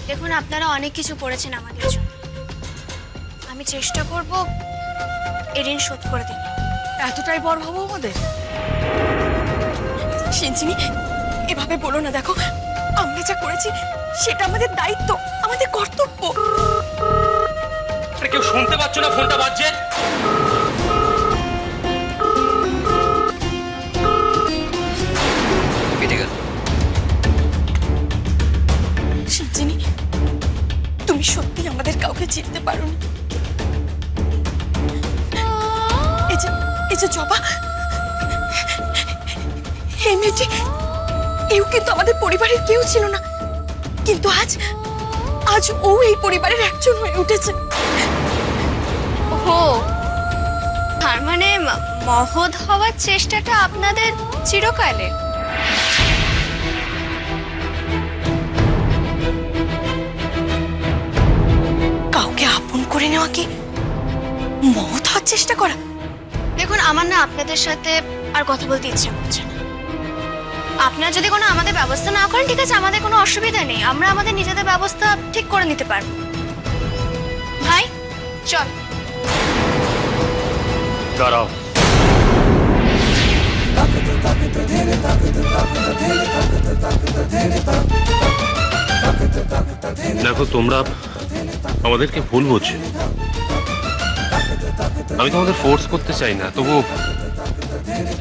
দেখুন, আপনারা অনেক কিছু করেছেন আমাদের জন্য। আমি চেষ্টা করব এই ঋণ শোধ করে দিতে। এতটাই বড় হবো আমাদের? সিঞ্চিনি, এভাবে বলো না। দেখো, আমরা যা করেছি সেটা আমাদের দায়িত্ব, আমাদের কর্তব্য। আরে কেউ শুনতে পাচ্ছ না? ফোনটা বাজছে। কেটে গেল। সিঞ্চিনি, তুমি সত্যি আমাদের কাউকে চিনতে পারোনি। এই যে জবা, এই মেয়েটি, এও কিন্তু আমাদের পরিবারের কেউ ছিল না, কিন্তু আজ ও এই পরিবারের একজন হয়ে উঠেছে। ও, তার মানে মহৎ হওয়ার চেষ্টাটা আপনাদের চিরকালের। কাউকে আপন করে নেওয়া কি মহৎ হওয়ার চেষ্টা করা? দেখুন, আমার না আপনাদের সাথে আর কথা বলতে ইচ্ছে করছে না। আপনারা যদি কোনো আমাদের ব্যবস্থা না করেন, ঠিক আছে, আমাদের কোনো অসুবিধা নেই, আমরা আমাদের নিজেদের ব্যবস্থা ঠিক করে নিতে পারবো। ভাই চল। দাঁড়াও। দেখো, তোমরা আমাদেরকে ভুল বুঝছো। আমি তোমাদের ফোর্স করতে চাই না, তবু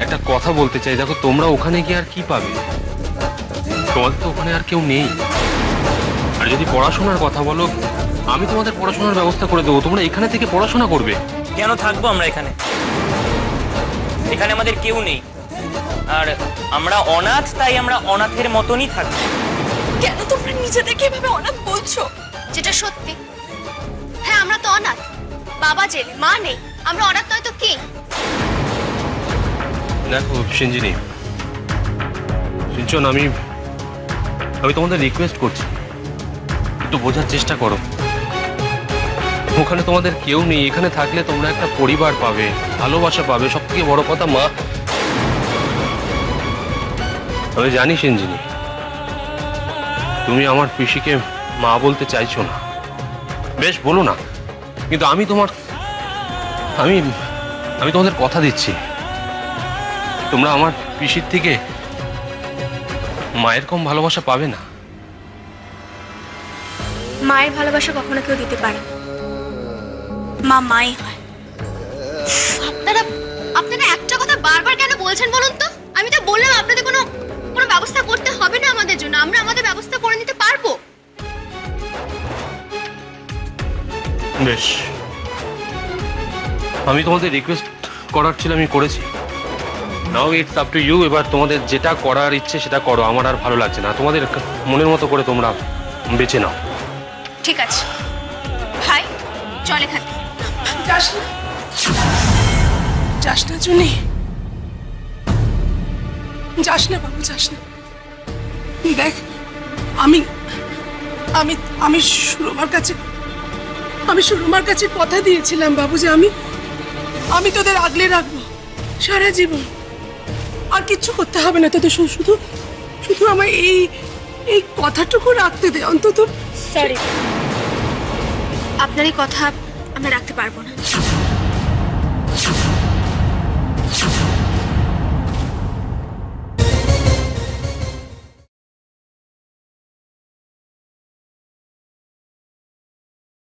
একটা কথা বলতে চাই। দেখো, তোমরা ওখানে গিয়ে আর কি পাবে? তোমাদের তো ওখানে আর কেউ নেই। আর যদি পড়াশোনার কথা বলো, আমি তোমাদের পড়াশোনার ব্যবস্থা করে দেবো। তোমরা এখানে থেকে পড়াশোনা করবে। কেন থাকবো আমরা এখানে? এখানে আমাদের কেউ নেই, আর আমরা অনাথ, তাই আমরা অনাথের মতনই থাকবো। কেন তোমরা নিজেদেরকে এভাবে অনাথ বলছো? যেটা সত্যি, হ্যাঁ, আমরা তো অনাথ। বাবা জেলে, মা নেই, আমরা অনাথ নয় তো কি? দেখো সিঞ্জিনি, সিঞ্চন, আমি তোমাদের রিকোয়েস্ট করছি, একটু বোঝার চেষ্টা করো। ওখানে তোমাদের কেউ নেই, এখানে থাকলে তোমরা একটা পরিবার পাবে, ভালোবাসা পাবে, সব থেকে বড় কথা মা। আমি জানি সিঞ্জিনি, তুমি আমার পিসিকে মা বলতে চাইছো না। বেশ, বলো না, কিন্তু আমি তোমাদের কথা দিচ্ছি, তোমরা আমার পিসির থেকে মায়ের কম ভালোবাসা পাবে না। মায়ের ভালোবাসা কখনো কেউ দিতে পারে না, মা মাই হয়। আপনারা একটা কথা বারবার কেন বলছেন বলুন তো? আমি তো বললাম আপনাদের কোনো ব্যবস্থা করতে হবে না আমাদের জন্য, আমরা আমাদের ব্যবস্থা করে নিতে পারবো। বেশ, আমি তোমাদের রিকোয়েস্ট করার ছিল, আমি করেছি। Now it's up to you. এবার তোমাদের যেটা করার ইচ্ছে সেটা করো, আমার আর ভালো লাগছে না। তোমাদের মনের মতো করে তোমরা বেছে নাও। ঠিক আছে ভাই, চল এখান থেকে। যাস না জুনি, যাস না বাবু, যাস না। দেখ, আমি আমি আমি সুরমার কাছে কথা দিয়েছিলাম বাবু যে আমি তোদের আগলে রাখবো সারা জীবন। আর কিচ্ছু করতে হবে না তোদের, শুধু আমার এই কথাটুকু রাখতে দে অন্তত। সরি, আপনার এই কথা আমরা রাখতে পারবো না।